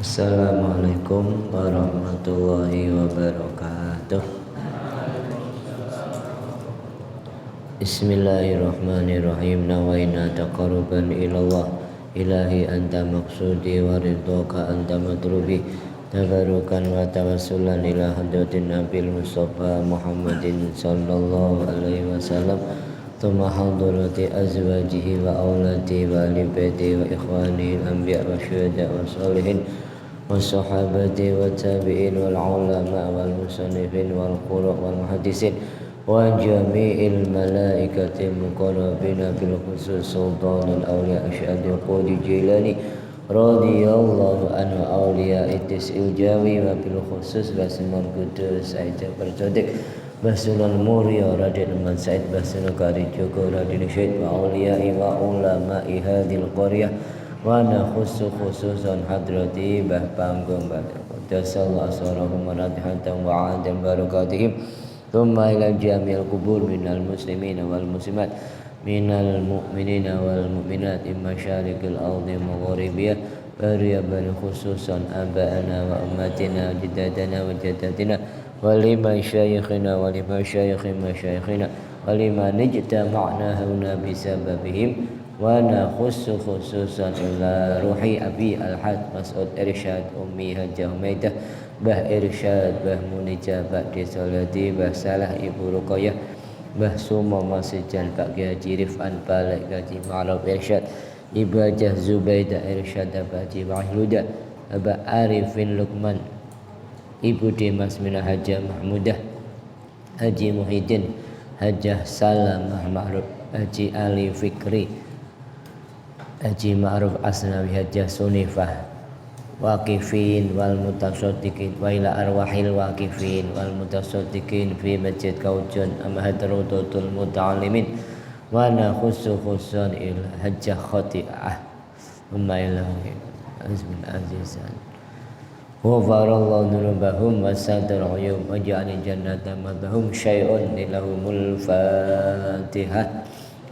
Assalamualaikum warahmatullahi wabarakatuh. Bismillahirrahmanirrahim. Nawaina taqarruban ilallah. Ilahi anta maqsudi wa ridhaka anta matlubi. Tabarukan wa tawassulan ila hadratin Nabil Mustafa Muhammadin sallallahu alaihi wasallam. Thumma hadrati azwajihi wa auladi wa ali baiti wa ikhwani al-anbiya wa syuhada wa sholihin wassahabati wa tabi'in wal ulama wal musannifin wal qurra wal muhaddisin wa jami'il malaikati muqarrabina bil khusus sultanul awliya asy'adil qudi jilani radhiyallahu anhu awliya itis iljawi wa bil khusus basinul kudus aida berjodik basinul murya radin man said basinul kari joko radin syed wa awliya wa ulama ihadil qaryah wa nakhusu khususan hadrati bah panggung badasallahu aswarahum radihatan wa adil barakatihim thumma ila jami'il kubur minal muslimina wal muslimat minal mu'minina wal mu'minat imma syarikil ardi maghribiyah bariyaban khususan aba'ana wa ummatina jidadana wa jadatina wa lima syayikhina wa lima syayikhi masyayikhina wa lima nijtama'na huna bisababihim wa nakhussu khususan ila ruhi abi al-had Mas'ud Irsyad ummi Hajjah Humaidah bah Irsyad bah Munijah bah Desolati bah Salah ibu Ruqayyah bah Suma Masijan Pak Haji Rifan Balik Haji Ma'ruf Irsyad ibu Hajjah Zubaidah Irsyad bah Haji Mahludah bah Arifin Luqman ibu Dimas Minah Hajjah Mahmudah Haji Muhyiddin Hajjah Salamah Ma'ruf Haji Ali Fikri Haji Ma'ruf Asnawi Hajjah Sunifah Waqifin wal mutasaddiqin wa ila arwahil waqifin wal mutasaddiqin fi masjid Kaujun Amahadratutul Muta'allimin wa nakhussu khususan ila Hajjah Khati'ah umma ilahi azmin azizan wafarallahu nurubahum wa sadar uyub wa ja'ali jannata madhum syai'un lahumul fatihah.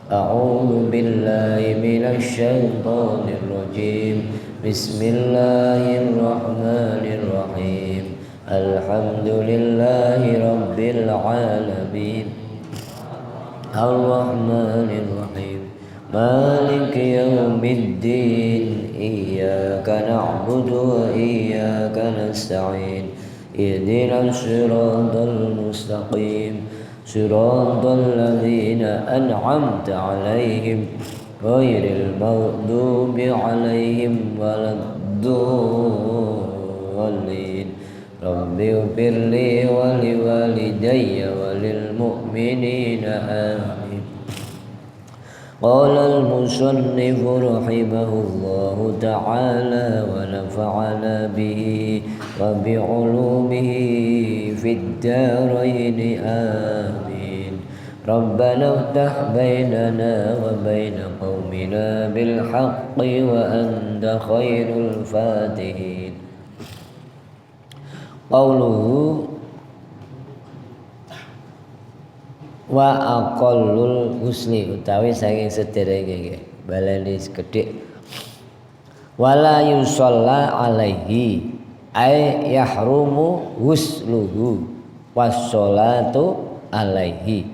A'udzu billahi minasy syaithanir rajim. Bismillahirrahmanirrahim. Alhamdulillahi rabbil alamin. Arrahmanir rahim. Maliki yaumiddin. Iyyaka na'budu wa iyyaka nasta'in. Ihdinas siratal mustaqim. Siratal ladzina an'amta 'alaihim ghairil maghdubi 'alaihim waladdallin. Rabbi ighfirli wa liwalidayya wa lil mu'minina amin. Qala al-musannif rahimahullahu ta'ala wa nafa'ana bihi wa bi'ulumihi fid dharain amin. Rabbana iftah bainana wa baina qaumina bil haqqi wa anta khairul fatihin. Qauluhu wa aqallul husni utawi saking sederenge baleni sekedhik wala yusalla alaihi ay yahrumu husluhu wassalatu alaihi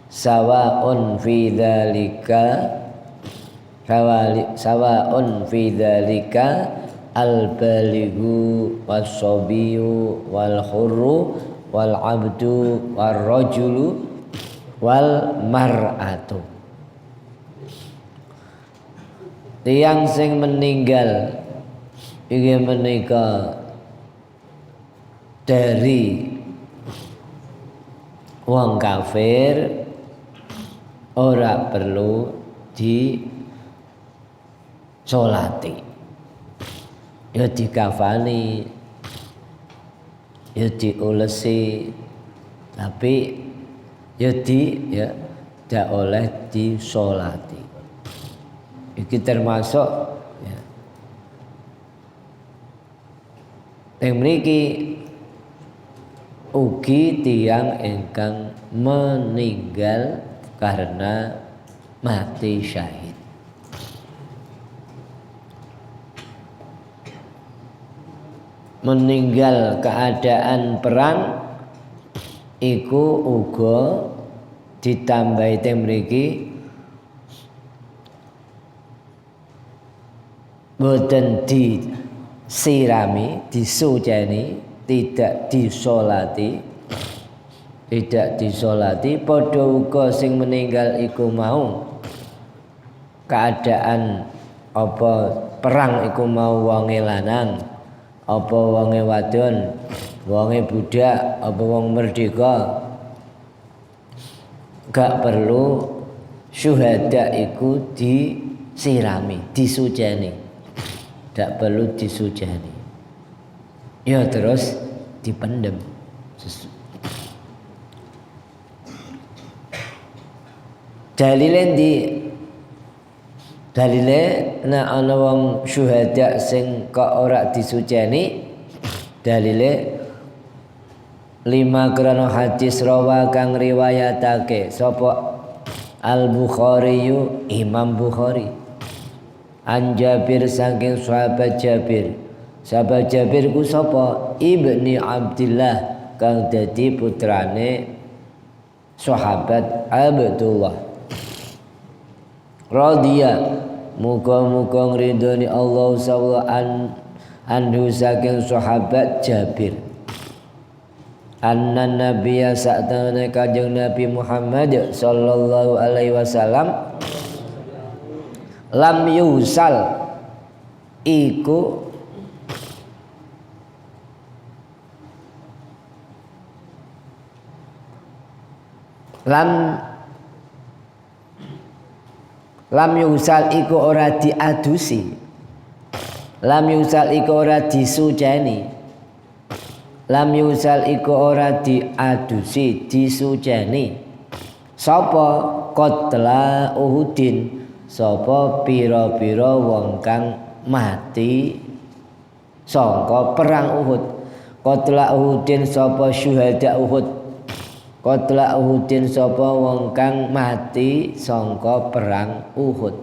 sawaun fi dzalika al-balighu was-sabiyu wal hurru wal abdu war rajulu wal mar'atu. Tiang sing meninggal inggih menika dari wong kafir ora perlu disolati, ya dikafani, ya diulesi, tapi ya tidak oleh disolati. Iki termasuk ya, yang mriki ugi tiyang ingkang meninggal karena mati syahid. meninggal keadaan perang iku uga ditambahi teng mriki boten disirami, disuceni, tidak disolati, padha uga sing meninggal iku mau keadaan apa perang iku mau wonge lanang, apa wonge wadon, wonge budak, apa wong merdeka, gak perlu syuhada iku disirami, disuceni. Gak perlu disujani, ya terus dipendem. Dalile nek ana wong syuhada sing kok ora disujani, dalile 5 krana hadis rawa kang riwayatake sapa Al-Bukhari Imam Bukhari an Jabir saking sahabat Jabir. Sahabat Jabir ku sapa? Ibni Abdillah kang dadi putrane sahabat Abdullah. Radhiya muga-muga ngridoni Allah subhanahu anhu saking sahabat Jabir. Anna nabiyya sa'tana kanjeng Nabi Muhammad sallallahu alaihi wasallam lam yusal iku lam yusal iku ora diadusi, lam yusal iku ora disuceni, lam yusal iku ora diadusi disuceni sapa qatla Uhudin, sapa pira-pira wong kang mati sangka perang Uhud. Qatla Uhudin sapa syuhada Uhud, qatla Uhudin sapa wong kang mati sangka perang Uhud.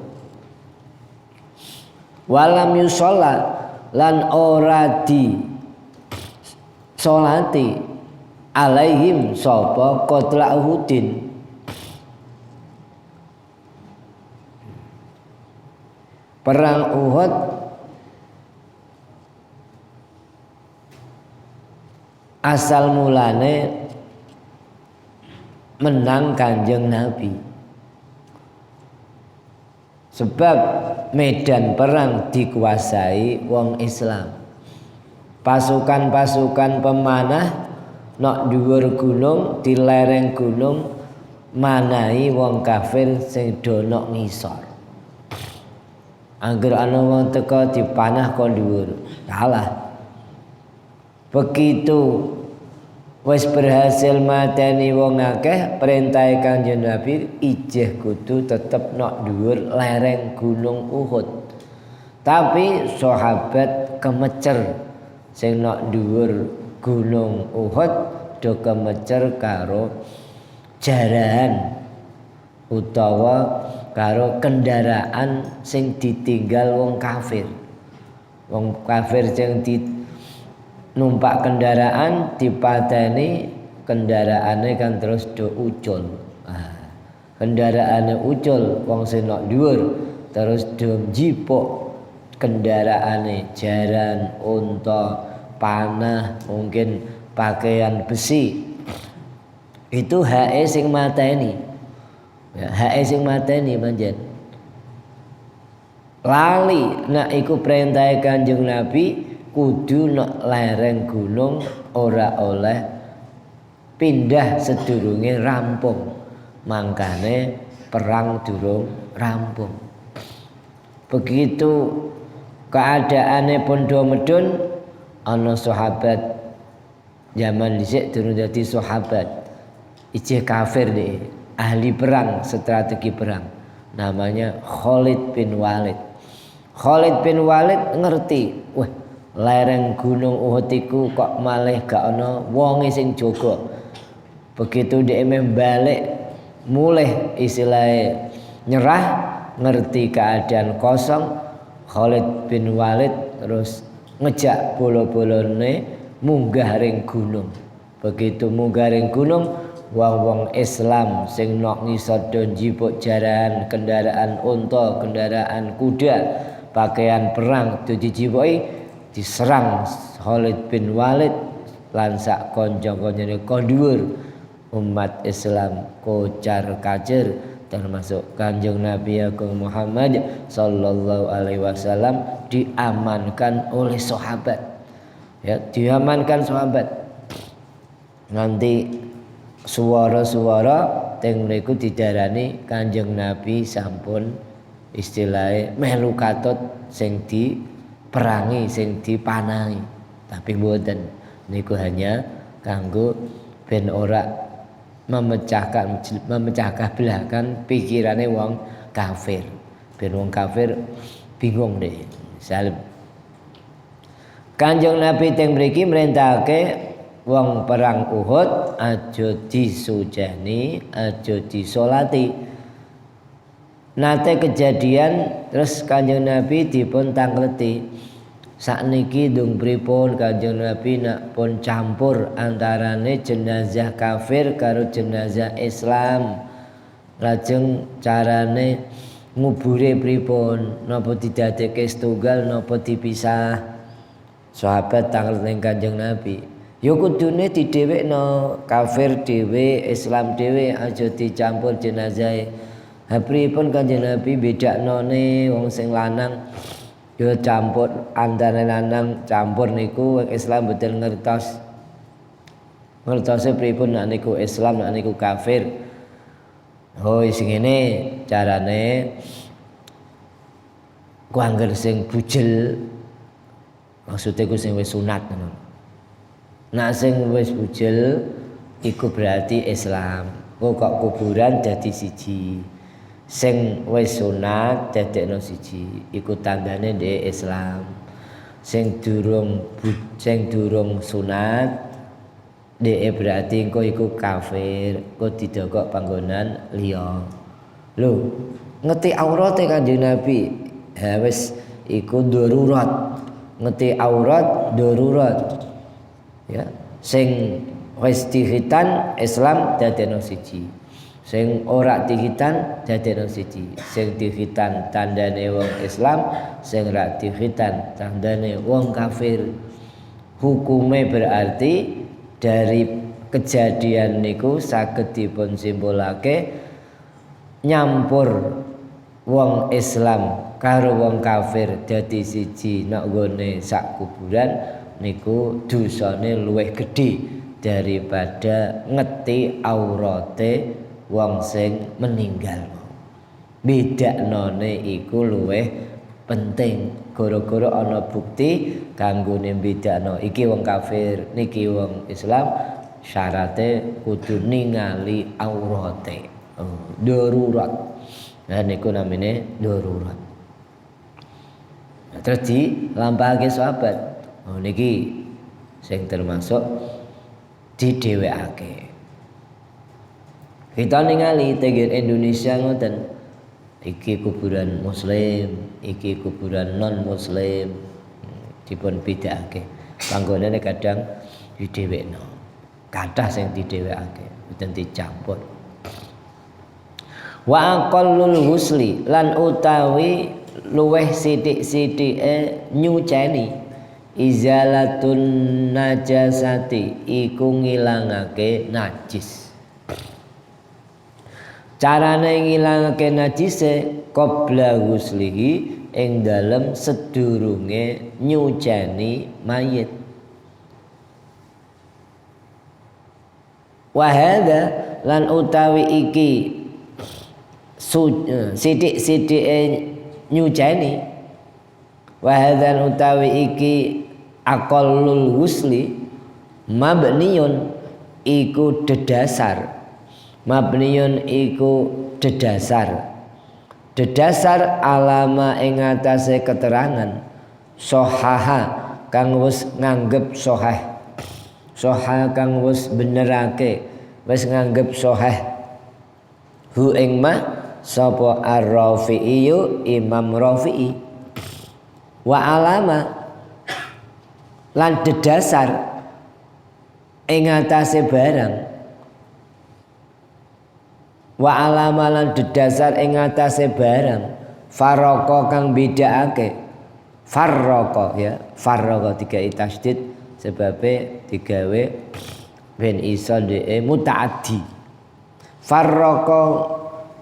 Walam yusalla lan ora di salati alaihim sapa qatla Uhudin, perang Uhud asal mulane menang Kanjeng Nabi, sebab medan perang dikuasai wong Islam. Pasukan-pasukan pemanah nok dhuwur gunung, di lereng gunung manahi wong kafir sing do nok ngisor. Angger ana wong teka dipanah kon dhuwur, kalah. Begitu wis berhasil mateni wong akeh, perintah Kanjeng Nabi ijeh kudu tetep nok dhuwur lereng gunung Uhud. Tapi sahabat kemecer sing nok dhuwur gunung Uhud do kemecer karo jarahan utawa karo kendaraan sing ditinggal wong kafir. Wong kafir sing numpak kendaraan dipateni, kendaraane kan terus do ucul. Kendaraane ucul wong sing nok dhuwur terus do njipuk kendaraane, jaran, unta, panah, mungkin pakaian besi. Itu hae sing mateni. Ya, hae sing mateni panjen. Lali nak iku perintah Kanjeng Nabi kudu nak lereng gunung ora oleh pindah sedurunge rampung. Mangkane perang durung rampung. Begitu keadaane pondo medun, ana sahabat zaman dhisik durung dadi sahabat, ijeh kafir deh, ahli perang, strategi perang, namanya Khalid bin Walid. Khalid bin Walid ngerti, wah lereng gunung Uhud iku kok malih gak ana wonge sing jaga. Begitu dhek balik mulih istilahnya nyerah, ngerti keadaan kosong, Khalid bin Walid terus ngejak bolo-bolone munggah ring gunung. Begitu munggah ring gunung, wong-wong Islam sing nok ngisor do njipuk jarahan kendaraan unta, kendaraan kuda, pakaian perang dijipuki diserang Khalid bin Walid lan sak kanca-kancane kondur umat Islam kocar-kacir termasuk Kanjeng Nabi Agung Muhammad sallallahu alaihi wasallam diamankan oleh sahabat. Ya, diamankan sahabat. Nanti suara-suara teng mriku didarani Kanjeng Nabi sampun istilahnya melu katut sing diperangi, sing dipanahi. Tapi mboten niku hanya kanggo ben ora memecahkan belahkan pikirane wong kafir. Ben wong kafir bingung deh. Salim. Kanjeng Nabi teng mriki merintahake wong perang Uhud aja disujani, aja disolati. Nate kejadian terus Kanjeng Nabi dipun tangleti. Sakniki dung pripun Kanjeng Nabi nak pun campur antarane jenazah kafir karo jenazah Islam. Lajeng carane ngubure pripun? Napa didadekke setunggal napa dipisah? Sahabat tanglet ning Kanjeng Nabi. Ya kudune didhewekno, kafir dhewe, Islam dhewe aja dicampur jenazahe. Ha pripun Kanjeng Nabi bedaknone wong sing lanang yo campur antara lanang campur niku wong Islam betul ngertos. Ngertose pripun nek niku Islam nek niku kafir. Oh sing ngene carane ku angger sing bujel maksudnya ku sing wis sunat ngono. Nek sing wis bujel iku berarti Islam. Kok kuburan dadi siji. Sing wis sunat dadekno siji iku tandane dhek Islam. Sing durung sunat dhek berarti engko iku kafir, kok didokok panggonan liya. Lho, ngeti aurate Kanjeng Nabi. Ha wis iku darurat. Ngeti aurat darurat. Ya, sing wis dihitan Islam dadekno siji. Sing ora dihitan dadekno siji. Sing dihitan tandane wong Islam, sing ora dihitan tandane wong kafir. Hukume berarti dari kejadian niku saged dipun simpulake nyampur wong Islam karo wong kafir dadi siji nek nggone sak kuburan niku dosane luwih gedhe daripada ngeti aurate wong sing meninggal. Bedaknone iku luwih penting gara-gara ana bukti kanggone bedakno iki wong kafir niki wong Islam syarate kudu ningali aurate. Darurat. Nah niku namine darurat. Terus dilampahake sahabat. Oh niki sing termasuk didhewekake. Kita ningali tegir Indonesia ngoten. Iki kuburan muslim, iki kuburan non muslim. Dipun bedakake. Panggonane kadang didhewekno. Kathah sing didhewekake, mboten dicampur. Wa aqallul husli lan utawi luweh sithik-sithike nyuceni izalatun najasati iku ngilangake najis. Carane ngilangake najise qabla huslihi ing dalem sedurunge nyuceni mayit. Wa hadza lan utawi iki sithik-sithike nyuceni. Wa hadza utawi iki aqallul husli mabniyun iku dedasar. Mabniyun iku dedasar. Dedasar alama ing atase keterangan sohaha kang wis nganggep sohah. Sohah kang wis benerake, wis nganggep sohah. Hu ing ma sapa Ar-Rafi'i Imam Rafi'i. Wa alama lan dedasar ing atase barang wa alama lan dedasar ing atase barang faraka kang bedakake faraka ya faraka digawe tasdid sebabe digawe ben iso dhek mutaaddi faraka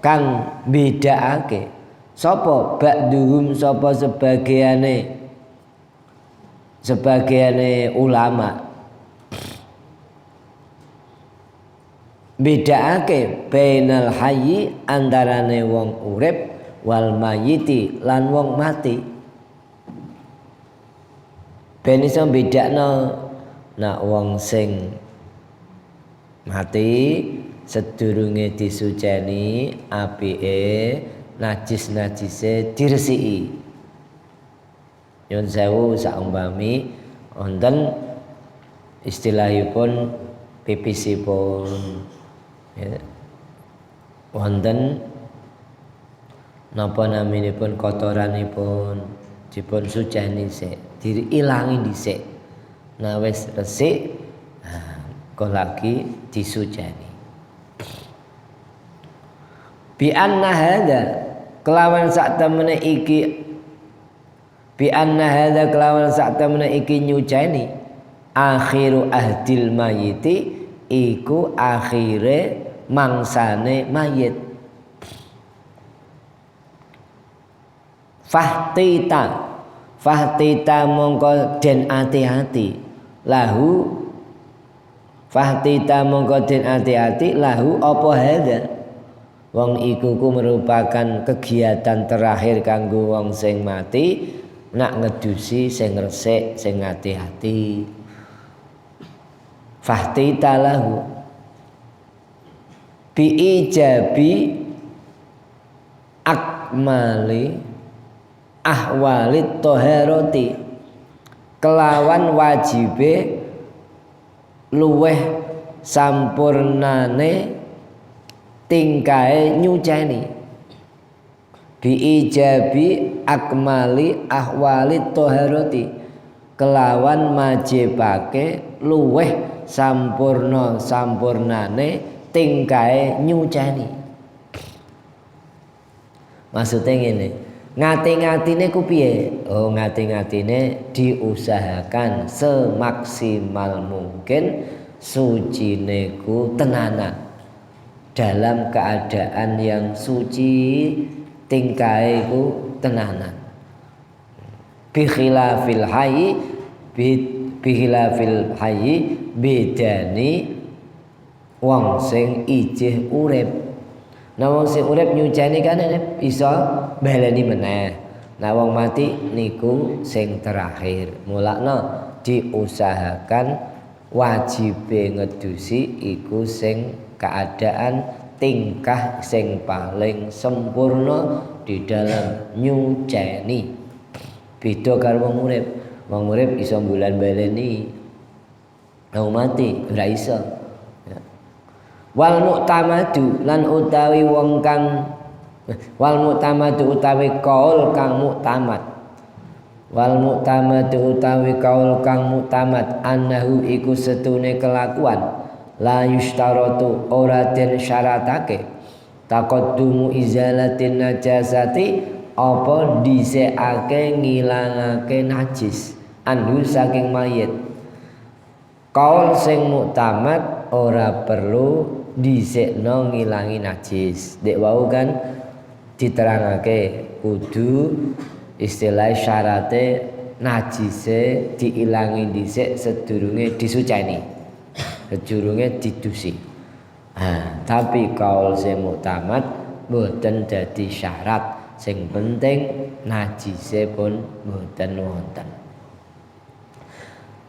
kang bedakake sapa ba'duhum sapa sebagiane ulama bedakake bainal hayyi antarane wong urip wal mayiti lan wong mati ben iso bedakno nak wong sing mati sedurunge disuceni apike najis-najise diresiki. Nyun sewu saumpami wonten istilahipun pipisipun ya. Wonten napa naminipun kotoranipun dipun suceni sik, diilangi dhisik. Nah wis resik kok lagi disuceni. Bi anna hadza kelawan sak temene iki bi anna hadza kelawan sak temene iki nyuceni akhiru ahdil mayiti iku akhire mangsane mayit fahtita mongko den ati-ati lahu fahtita mongko den ati-ati lahu apa hadza wong iku ku merupakan kegiatan terakhir kanggo wong sing mati nak ngedusi sing resik sing ati-ati fahtita lahu bi ijabi akmali ahwalit toheroti kelawan wajibe luweh sampurnane tingkae nyuceni bi ijabi akmali ahwalit toheroti kelawan majibake luweh sampurnane tingkae nyuceni. Maksudnya ngene, ngati-ngatine ku piye? Oh, ngati-ngatine diusahakan semaksimal mungkin sucine ku tenanan. Dalam keadaan yang suci tingkae ku tenanan. Bi khilafil hayy bihilafil hayyi bedani wong sing ijih urip. Nah wong sing urip nyuceni kan iso baleni meneh. Nah wong mati niku sing terakhir. Mulakno diusahakan wajibe ngedusi iku sing keadaan tingkah sing paling sempurna di dalam nyuceni. Beda karo wong urip. Wong urip iso bulan baleni. Wong mati ora iso. Ya. Wal mu'tamadu lan utawi wong kang wal mu'tamadu utawi kaul kang mu'tamad. Wal mu'tamadu utawi kaul kang mu'tamad annahu iku setune kelakuan la yustaratu ora den syaratake taqaddumu izalatin najasati apa dhisikake ngilangake najis anhu saking mayit. Kaul sing muktamad ora perlu dhisikno ngilangi najis. Dek wau kan diterangake kudu istilah syarate najise diilangi dhisik sedurunge disuceni. Sedurunge didusi. Tapi kaul sing muktamad boten dadi syarat. Sing penting najise pun boten wonten.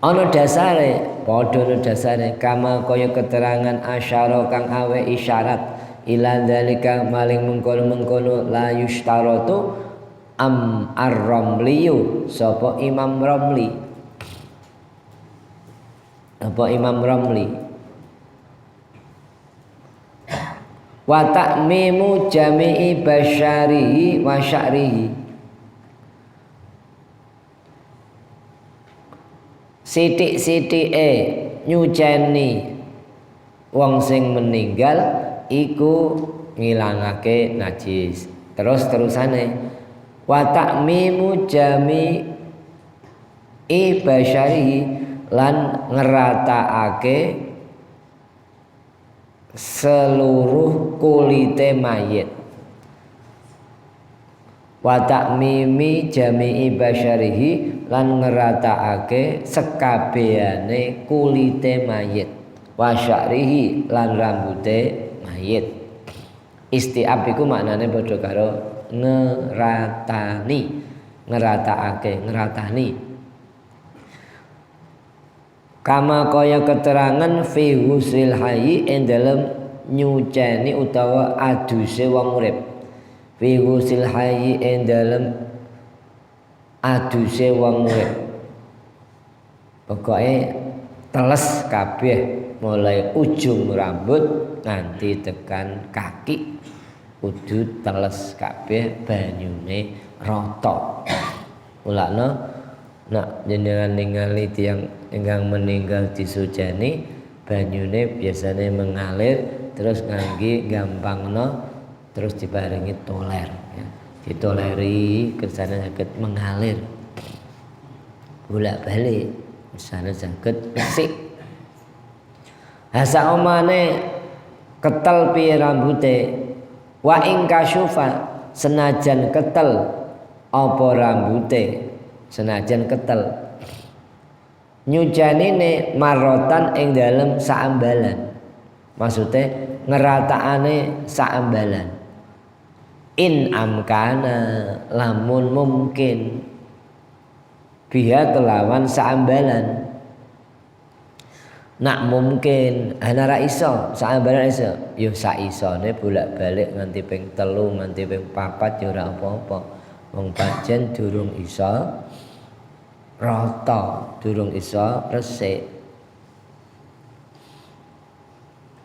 Ana dasare, padha ana dasare kama kaya keterangan asyara kang awe isyarat ila dzalika maling mengkono-mengkono la yustaratu am ar-Ramliyu sapa Imam Ramli. Apa Imam Ramli? Wa ta'mimu jami'i basyarihi wa sya'rihi sithik-sithike nyuceni wong sing meninggal iku ngilangake najis. Terusane wa ta'mimu jami basyarihi lan ngeratakake seluruh kulite mayit. Wa ta'mimi jami'i basyarihi lan ngeratakake sekabehane kulite mayit, wa sya'rihi lan rambute mayit. Istiab iku maknane padha karo ngeratani. Kama kaya keterangan fi husil hayyi ing dalem nyuceni utawa aduse wong urip. Fi husil hayyi ing dalem aduse wong urip. Pokoke teles kabeh mulai ujung rambut nganti tekan kaki kudu teles kabeh banyune rata. Ulakno nak jenengan ningali tiyang ingkang meninggal disuceni banyune biasane mengalir terus ngangge gampangno terus dibarengi toler ya. Ditoleri kersane saged mengalir bolak-balik kersane saged resik. Asa omane ketel piye rambute wa ing kasyufa senajan ketel apa rambute senajan ketel nyujanine marotan ing dalem saambalan, maksudnya ngeratakane saambalan. In amkana lamun mungkin biha kelawan saambalan. Nak mungkin ana ra iso saambalan iso ya sak isone bolak-balik nganti ping 3 nganti ping 4 ya ora apa-apa. Wong pancen durung iso rata, durung iso resik.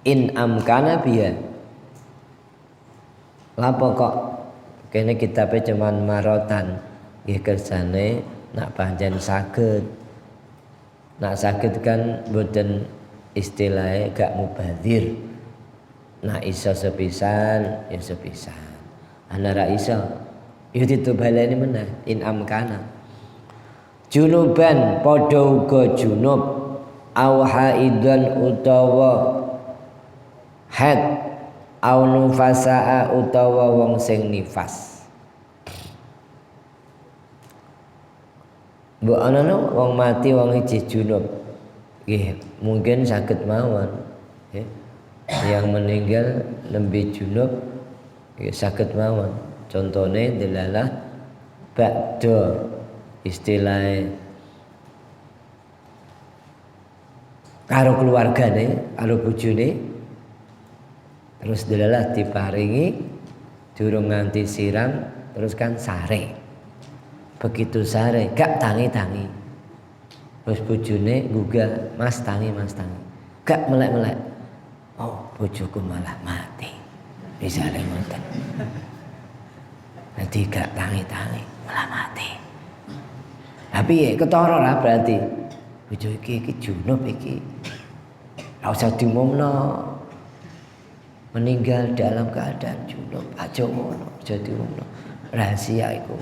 In amkana biya. Lapo kok kene kitabe cuman marotan. Nggih kersane nak pancen saged. Nak saged kan mboten istilahnya gak mubadzir. Nak iso sepisan ya sepisan. Ana ra iso ya ditobaleni meneh in amkana. Junuban padha uga junub au haidan utawa haid au nufasaa utawa wong sing nifas. Mbok ana wong mati wong iki junub. Nggih, mungkin saged mawon nggih. Yang meninggal nembe junub nggih saged mawon. Contone delalah ba'da istilah karo keluargane, karo bojone terus delalah diparingi durung nganti siram terus kan sare. Begitu sare gak tangi-tangi. Terus bojone gugah, "Mas tangi, Mas tangi." Gak melek-melek. Oh, bojoku malah mati. Misale ngoten. Nanti gak tangi-tangi malah mati. Tapi ya ketara lah berarti bojo iki junub iki. Ora usah diumumno. Meninggal dalam keadaan junub aja ngono, aja diumumno. Rahasia iku.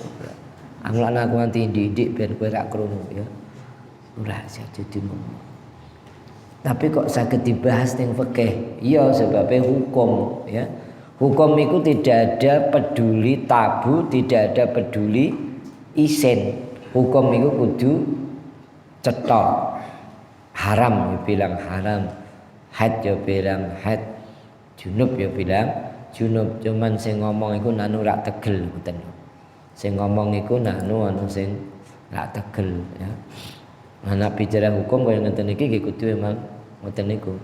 Anglan aku nanti didik ben kowe ra krungu ya. Rahasia diumumno. Tapi kok saged dibahas ning fikih? Iya sebabnya hukum ya. Hukum itu tidak ada peduli tabu, tidak ada peduli isin. Hukum itu kudu cetok. Haram ya bilang haram, haid ya bilang haid, junub ya bilang junub. Cuman sing ngomong iku nanu rak tegel ngoten. Sing ngomong iku nanu anu sing rak tegel ya. Anak bicara hukum kaya ngeten iki nggih kudu memang ngoten niku.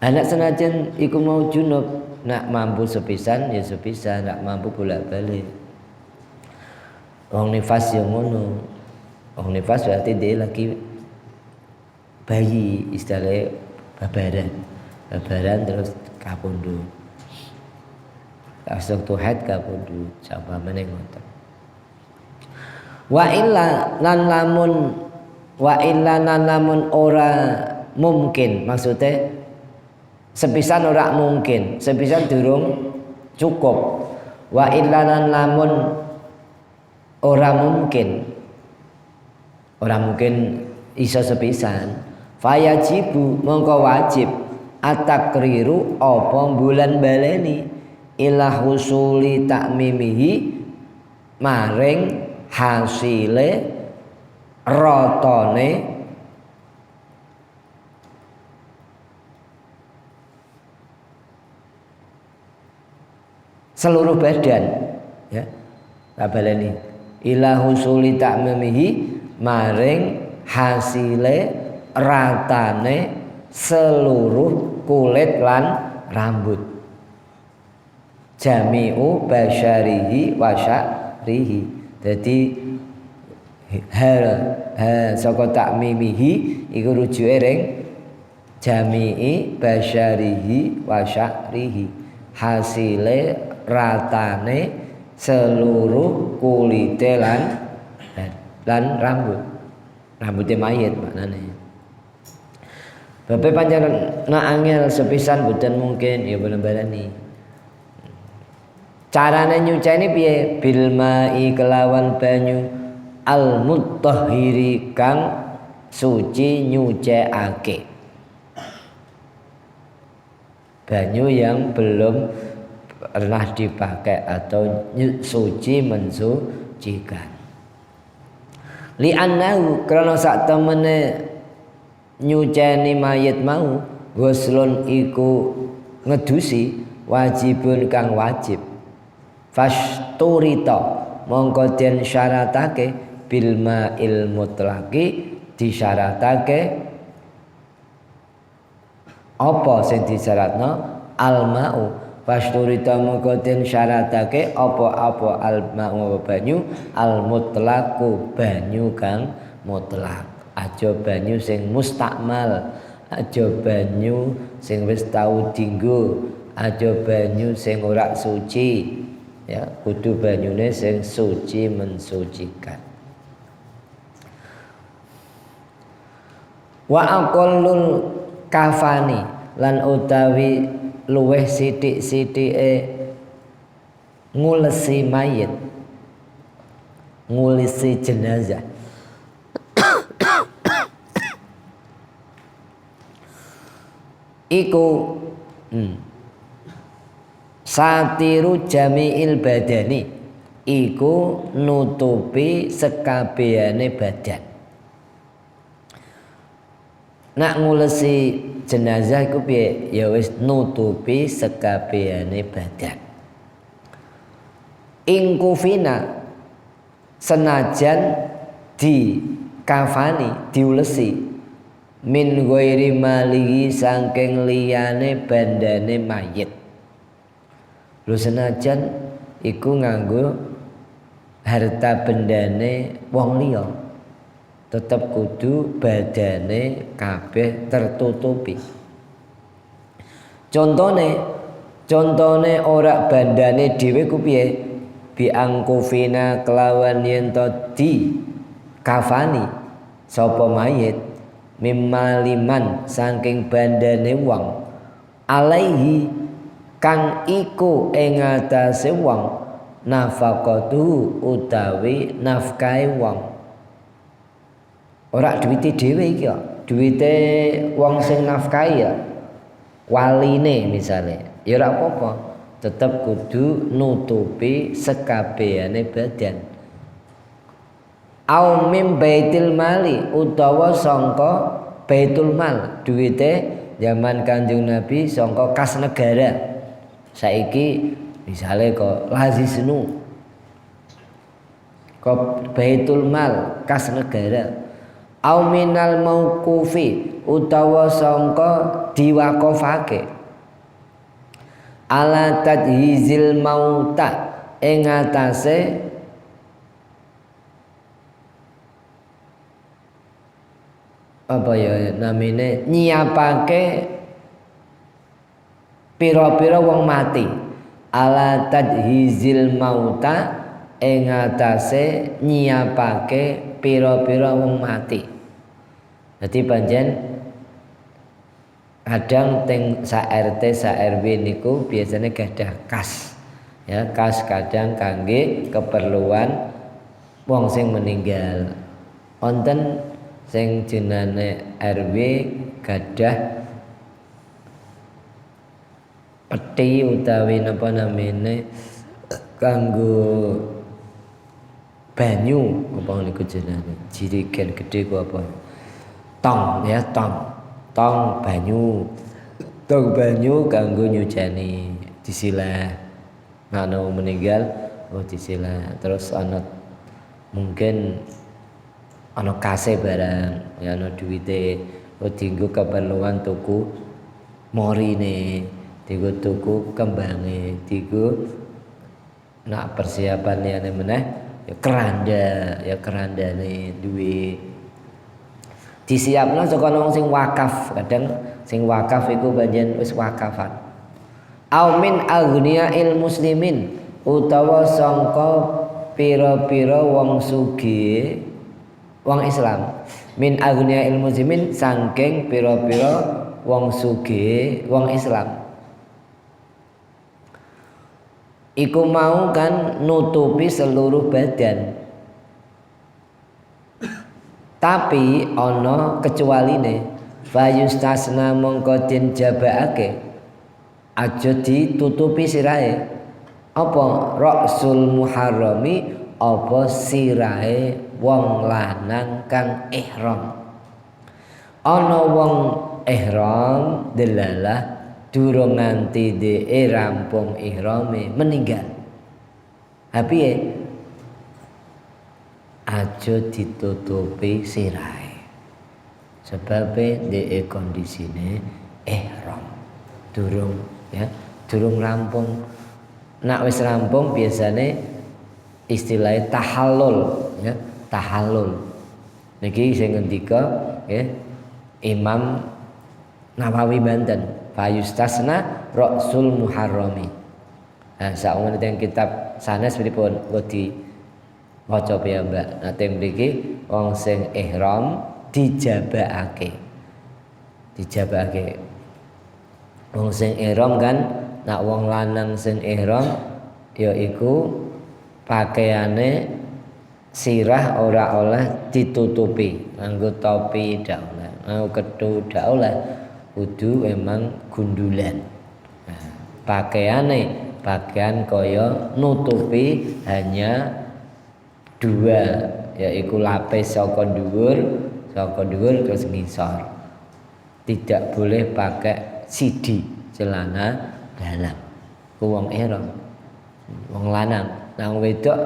Anak senajan iku mau junub, nak mampu sepisan ya sepisan, nak mampu bolak-balik. Wong nifas yang ngono. Wong nifas berarti dia lagi bayi, istilahnya babaran. Babaran terus kapundu. Langsung tuhat kapundu, coba meneh ngoten. Wa illa lan lamun Wa illana namun ora mungkin, maksudnya sepisan ora mungkin, sepisan durung cukup. Wa illana namun ora mungkin iso sepisan. Fayajibu mongko wajib atakriru apa bulan baleni ila husuli takmimihi maring hasile rotone seluruh badan, ya tabaleni ila husuli ta'mimihi maring hasile ratane seluruh kulit lan rambut, jami'u basyarihi wa sya'rihi. Jadi saka ta'mimihi iku rujuke ring jami'i basyarihi wa sya'rihi, hasile ratane seluruh kulite lan rambutnya mayit maknane. Bapak panjenengan nak angel sepisan boten mungkin ya bener-bener. Carane nyuceni piye? Bil ma'i kelawan banyu al mutahhiri kang suci nyucekake. Banyu yang belum pernah dipakai atau suci mensucikan. Li'annahu karena sak temene nyuceni mayit mau ghuslun iku ngedusi wajibun kang wajib. Fasturita mongko den syaratake bil ma'il mutlaqi disyaratake apa sing disyaratno al ma'u. Fasturita mongko den syaratake apa al ma'u banyu al mutlaqu banyu kang mutlak. Aja banyu sing mustakmal, aja banyu sing wis tau dienggo, aja banyu sing ora suci. Ya, kudu banyune sing suci mensucikan. Wa aqallul kafani lan utawi luweh sithik-sithike ngulesi mayit, ngulesi jenazah. Iku satiru jami'il badani, iku nutupi sekabehane badan. Nak ngulesi jenazah iku piye? Ya wis nutupi sekabehane badan. Ingkufina senajan di kafani diulesi min ghairi malihi saking liyane bandane mayit. Lho senajan iku nganggo harta bendane wong liya, tetep kudu badane kabeh tertutupi. Contone ora bandane dhewe ku piye? Biangkufina kelawan yen to di kafani sapa mayit mimaliman saking bandane wong alaihi kang iku ing atase wong nafaqatu utawi nafkahe wong. Ora duwite dhewe iki kok, duwite wong sing nafkahi ya waline misale ya ora apa-apa, tetep kudu nutupi sekabehane badan. Au mim baitil mali utawa sangka baitul mal, duwite zaman Kanjeng Nabi sangka kas negara. Saiki misale kok lazisnu kok baitul mal kas negara. Au minal mauqufi utawa sangka diwaqafake ala tadhizil mauta ing atase apa ya namine nyiapake pira-pira wong mati, ala tadhizil mauta ing atase nyiapake pira-pira wong mati. Jadi pancen kadang teng sa RT sa RW niku biasanya gadah kas. Ya, kas kadang kangge keperluan wong sing meninggal. Wonten sing jenenge RW gadah peti utawi napa namine kanggo banyu apa niku jenenge jirigen gedhe ku apa tong ya tong banyu kanggo nyucani disilah ana meninggal disilah terus ana mungkin ana kase barang ya ana duwite dienggo keperluan tuku morine dienggo tuku kembange dienggo nak persiapan liyane meneh ya kerandane duwe disiapno saka wong sing wakaf. Kadang sing wakaf iku panjen wis wakafan. Au min aghniya'il muslimin utawa sangka pira-pira wong sugih wong Islam. Min aghniya'il muslimin saking pira-pira wong sugih wong Islam. Iku mau kan nutupi seluruh badan. Tapi ana kecualine fayustasna mongko den jabaake aja ditutupi sirahe apa rasul muharrami apa sirahe wong lanang kang ihram. Ana wong ihram delalah durung nganti dhek rampung ihrame meninggal. Piye? Aja ditutupi sirahe. Sebabe dhek kondisine ihram. Durung rampung. Nak wis rampung biasane istilahnya tahallul ya, tahallul. Niki sing ngendika ya Imam Nawawi Banten, fayustasna rasul muharrami. Nah, saumene teng kitab sanes pripun di maca piyambak. Nah teng mriki wong sing ihram dijabakake. Wong sing ihram kan nak wong lanang sing ihram yaiku pakaiane sirah ora oleh ditutupi, nganggo topi ndak oleh, nganggo kethu ndak oleh, kudu emang gundulan. Nah, pakaian kaya nutupi hanya dua, yaitu lapis saka dhuwur terus ngisor. Tidak boleh pakai sidi celana dalam. Ku wong ihram, wong lanang, nang wedok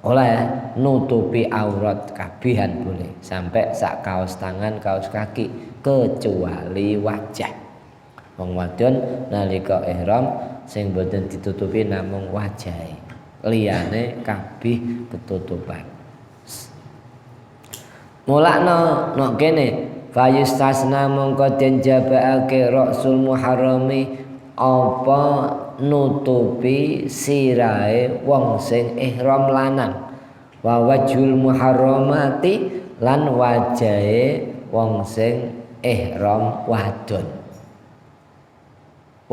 oleh nutupi aurat kabihan boleh sampai sak kaos tangan, kaos kaki kecuali wajah. Wong wadon nalika ihram sing boten ditutupi namung wajahe. Liyane kabeh ketutupan. Mulakno nok kene fayustasna mongko den jabaake rasul muharrami apa nutupi sirahe wong sing ihram lanang wa wajhul muharramati lan wajahe wong sing ihram wadon.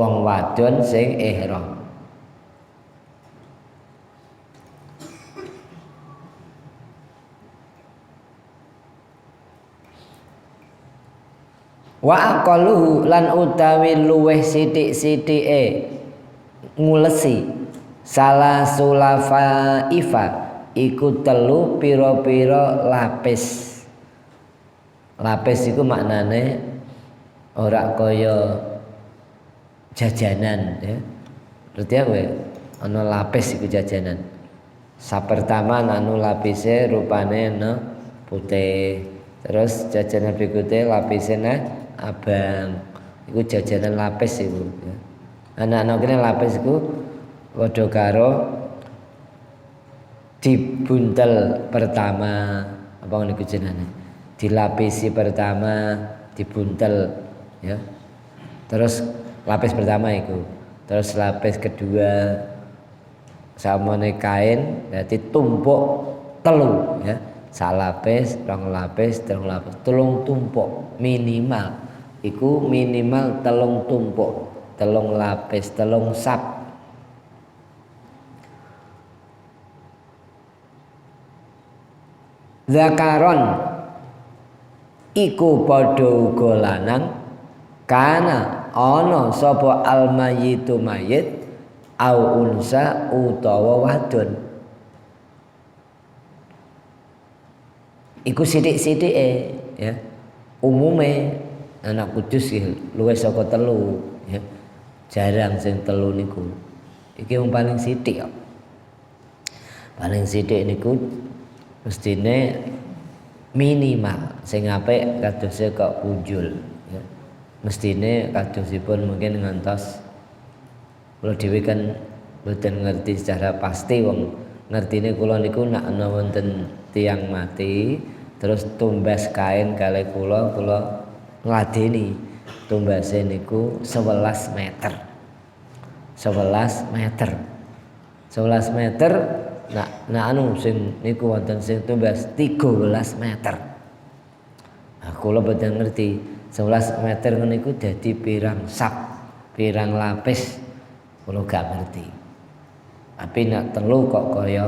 Wong wadon sing ihram. Wa aqaluhu lan utawi luweh sithik-sithike ngulesi salah sulafa ifa iku telu pira-pira lapis. Lapis iku maknane ora kaya jajanan ya. Berarti apa? Ana lapis iku jajanan. Sapertama anu lapise rupane putih. Terus jajanan berikutnya lapisnya abang. Iku jajanan lapis iku ya. Anak-anak kene lapis iku padha karo dibuntel pertama apa niku jenenge. Dilapisi pertama, dibuntel ya. Terus lapis pertama itu, terus lapis kedua samane kain berarti tumpuk telu ya. sak lapis, rong lapis, telung tumpuk minimal. Iku minimal telung tumpuk, telung lapis, telung sap. Zakaron iku padha uga lanang kana ana sapa almayyitu mayit au unsa utawa wadon. Iku sithik-sithike ya. Umume anak kudus luwih saka telu ya. Jarang sing telu niku. Iki wong paling sithik kok. Paling sithik niku mestine minimal sing apik kadose kok punjul ya. Mestine kadosipun mungkin ngantos kula dhewe kan mboten ngerti secara pasti wong ngertine kula niku nak ana wonten tiyang mati terus tumbas kain kalih kula ngladeni tumbase niku 11 meter. 11 meter. 11 meter nak anu sing niku wonten sing tumbas 13 meter. Nah, kula boten ngerti 11 meter niku dadi pirang sak, pirang lapis. Kula gak ngerti. Tapi nak telu kok kaya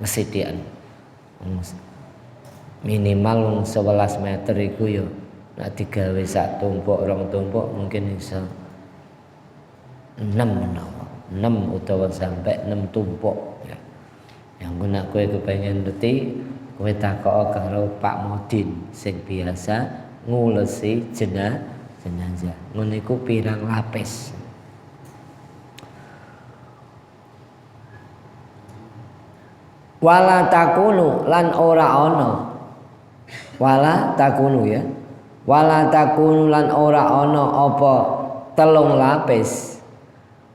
mesithik. Minimal 11 meter iku ya nak digawe sak tumpuk, rong tumpuk mungkin iso 6 menawa. 6 utawa sampai 6 tumpuk ya. Yang guna kowe kepengen ngerti kowe takok karo Pak Modin sing biasa ngulesi jenazah. Ngono iku pirang lapis. Wala takunu lan ora ana. Wala takunu ya. Wala takunu lan ora ana apa telung lapis.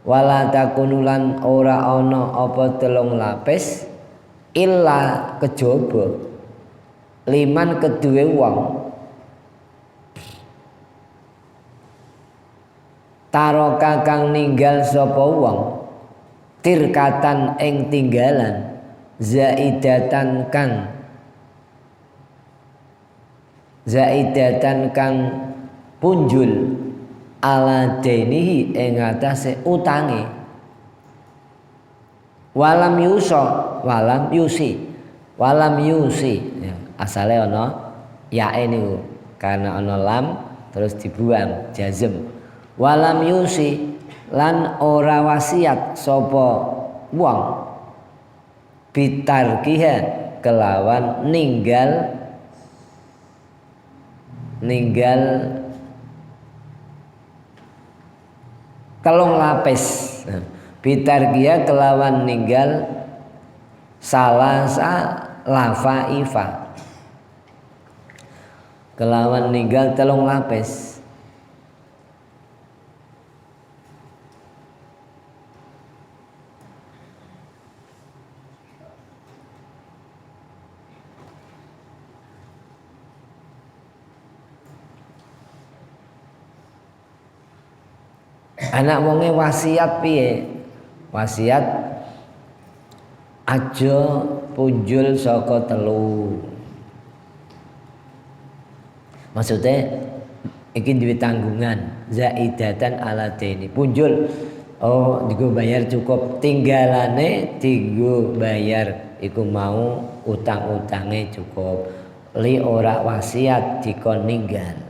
Wala takunu lan ora ana apa telung lapis illa kejaba liman keduwe wong taroka kang ninggal sapa wong tirkatan ing tinggalan zaidatan kang punjul ala denihi ing atase utange walam yusi ya, asale ana yae niku karena ana lam terus dibuang jazm walam yusi lan ora wasiat sapa wong bitarkiha kelawan ninggal telung lapis. Bitarkiha kelawan ninggal salasa lafaifa. Kelawan ninggal telung lapis. Anak wonge wasiat piye? Wasiat aja punjul saka telu. Maksudnya iki duwe tanggungan zaidatan ala deni. Punjul digo bayar cukup, tinggalane digo bayar iku mau utang-utange cukup. Li ora wasiat dikon ninggal.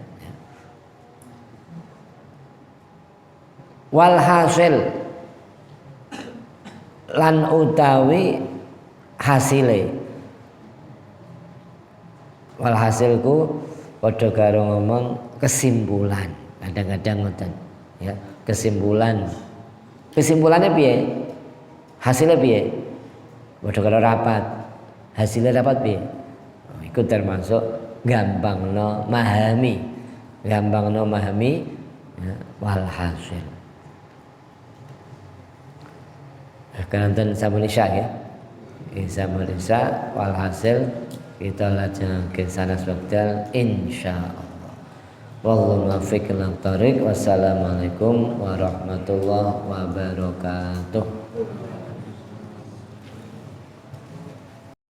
Walhasil lan utawi hasile. Walhasilku padha karo ngomong kesimpulan. Kadang-kadang ngoten ya, kesimpulan. Kesimpulannya piye? Hasilnya piye? Padha karo rapat. Hasilnya rapat piye? Iku termasuk gampangno memahami. Gampangno memahami ya, walhasil. Kanten sampun isya ya. Sampun isya walhasil kita lajengaken sanes wekdal insyaallah. Wallahu muwaffiq ila thoriq. Wassalamualaikum warahmatullahi wabarakatuh.